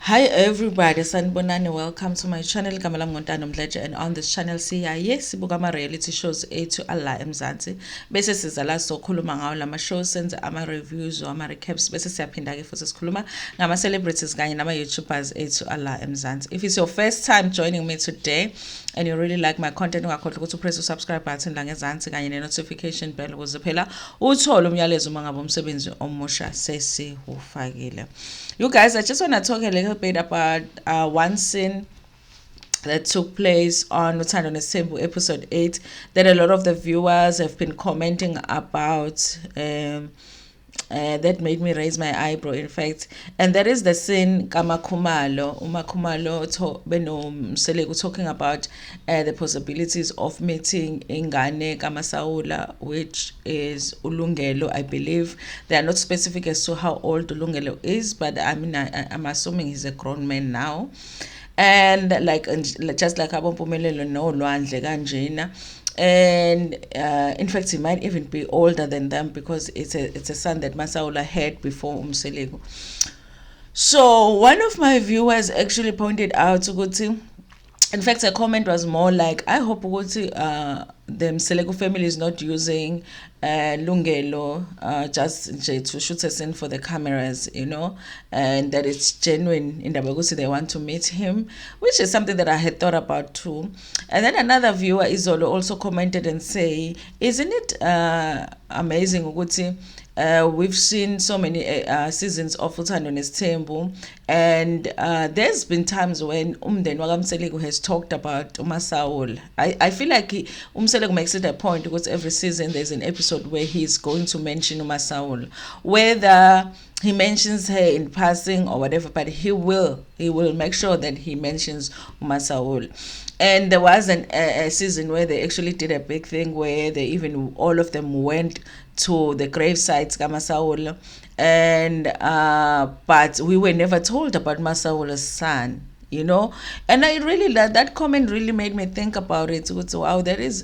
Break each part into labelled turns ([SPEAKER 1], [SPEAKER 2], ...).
[SPEAKER 1] Hi everybody, sanibonani, welcome to my channel. Igama lami Ntando Mdletshe, and on this channel sibuka ama-reality shows ethu ala eMzansi bese siza la sokhuluma ngawo lama shows, senze ama-reviews or ama-recaps bese siyaphinda-ke futhi sikhuluma ngama-celebrities kanye nama-YouTubers ethu ala eMzansi. If it's your first time joining me today and you really like my content, ungakhohlwa ukuthi press the subscribe button la ngezansi kanye ne-notification bell ukuze phela uthole umyalezo uma ngabe umsebenzi omusha sesiwufakile. You guys, I just want to talk a little bit about one scene that took place on Uthando Nesthembu episode 8 that a lot of the viewers have been commenting about. That made me raise my eyebrow, in fact, and that is the scene MaKhumalo talking about the possibilities of meeting ingane kaMaSaula, which is Ulungelo. I believe they are not specific as to how old Ulungelo is, but I mean I'm assuming he's a grown man now, and just like Abompumelelo no Lwandle kanjena. And in fact he might even be older than them because it's a son that MaSaula had before Umseleko. So one of my viewers actually pointed out ukuthi, in fact a comment was more like, I hope ukuthi the Mseleko family is not using Lungelo just to shoot a scene for the cameras, you know, and that it's genuine in the Bagusi, they want to meet him, which is something that I had thought about too. And then another viewer, Izolo, also commented and say, isn't it amazing ukuthi we've seen so many seasons of Uthando Nesthembu, and there's been times when Umden Wagamseleko has talked about MaSaula. I feel like Umseleko makes it a point because every season there's an episode where he's going to mention MaSaula, whether he mentions her in passing or whatever, but he will make sure that he mentions MaSaula. And there was a season where they actually did a big thing where they even all of them went to the grave sites MaSaula, and but we were never told about MaSaula's son, you know. And I really that comment really made me think about it. So, wow, that is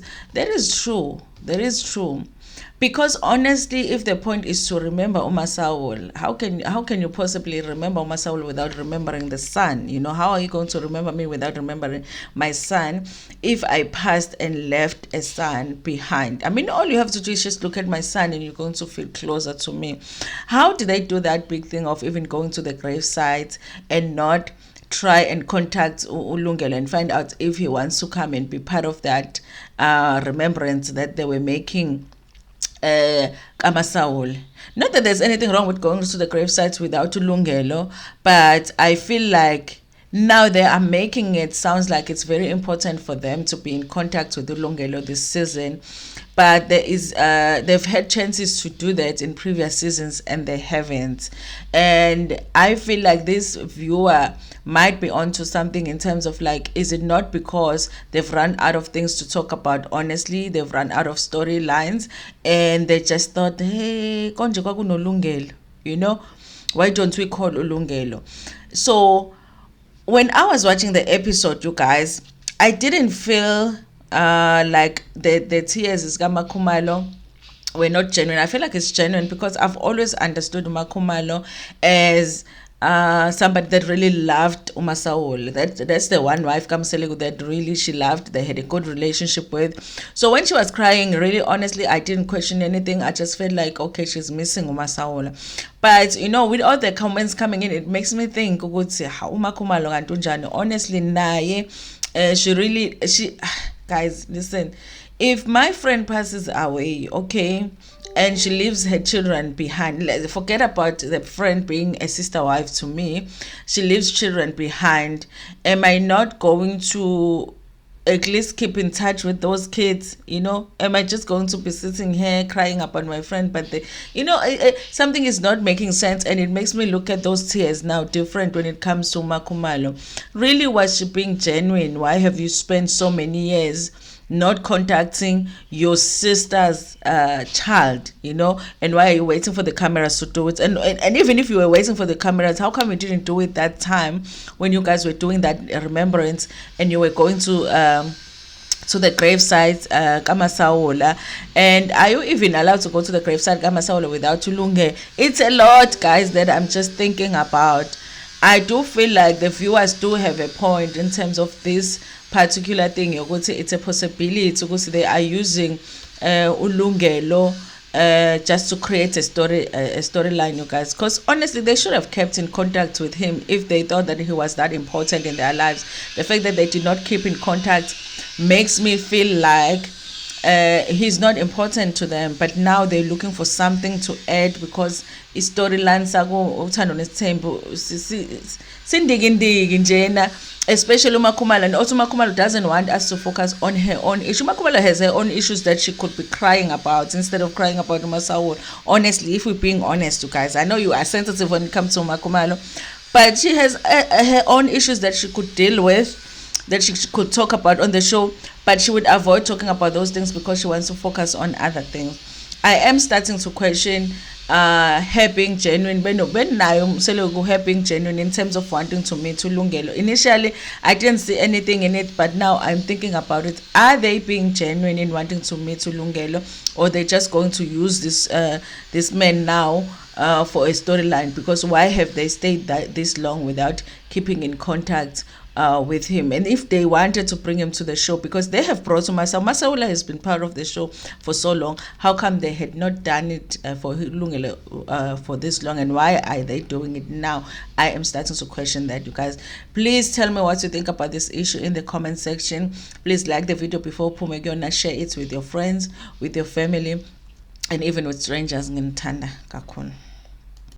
[SPEAKER 1] true. That is true. Because honestly, if the point is to remember MaSaula, how can you possibly remember MaSaula without remembering the son? You know, how are you going to remember me without remembering my son if I passed and left a son behind? I mean, all you have to do is just look at my son and you're going to feel closer to me. How did they do that big thing of even going to the gravesite and not try and contact Ulungelo and find out if he wants to come and be part of that remembrance that they were making MaSaula? Not that there's anything wrong with going to the gravesites without Ulungelo, but I feel like now they are making it sounds like it's very important for them to be in contact with Ulungelo this season. But there is they've had chances to do that in previous seasons and they haven't. And I feel like this viewer might be onto something in terms of like, is it not because they've run out of things to talk about? Honestly, they've run out of storylines and they just thought, hey, konje kwakunolungelo, you know, why don't we call Ulungelo? So when I was watching the episode, you guys, I didn't feel like the tears is MaKhumalo were not genuine. I feel like it's genuine because I've always understood MaKhumalo as somebody that really loved MaSaula. That's the one wife Kamseleko that really she loved. They had a good relationship with. So when she was crying, really honestly, I didn't question anything. I just felt like, okay, she's missing MaSaula. But you know, with all the comments coming in, it makes me think, how MaKhumalo kantunjani. Honestly, naye she guys, listen, if my friend passes away, okay, and she leaves her children behind, forget about the friend being a sister wife to me, she leaves children behind, am I not going to at least keep in touch with those kids? You know, am I just going to be sitting here crying about my friend? But you know, something is not making sense, and it makes me look at those tears now different when it comes to MaKhumalo. Really, was she being genuine? Why have you spent so many years not contacting your sister's child, you know, and why are you waiting for the cameras to do it? And even if you were waiting for the cameras, how come you didn't do it that time when you guys were doing that remembrance and you were going to the gravesite MaSaula? And are you even allowed to go to the gravesite MaSaula without Ulunge? It's a lot, guys, that I'm just thinking about. I do feel like the viewers do have a point in terms of this particular thing. It's a possibility because they are using ulungelo just to create a storyline, you guys. Because honestly, they should have kept in contact with him if they thought that he was that important in their lives. The fact that they did not keep in contact makes me feel like he's not important to them, but now they're looking for something to add because his storyline sako Uthando Nesthembu sindigi njena, especially MaKhumalo. And also MaKhumalo doesn't want us to focus on her own issue. MaKhumalo has her own issues that she could be crying about instead of crying about MaSaula. Honestly, if we're being honest, you guys, I know you are sensitive when it comes to MaKhumalo, but she has her own issues that she could deal with, that she could talk about on the show, but she would avoid talking about those things because she wants to focus on other things. I am starting to question her being genuine, her being genuine in terms of wanting to meet Ulungelo. Initially, I didn't see anything in it, but now I'm thinking about it. Are they being genuine in wanting to meet Ulungelo, or they're just going to use this man now for a storyline? Because why have they stayed this long without keeping in contact with him? And if they wanted to bring him to the show, because they have brought him, MaSaula has been part of the show for so long, how come they had not done it for Lungelo for this long, and why are they doing it now? I am starting to question that, you guys. Please tell me what you think about this issue in the comment section. Please like the video before Pumegona, share it with your friends, with your family, and even with strangers. Ntando kakhulu.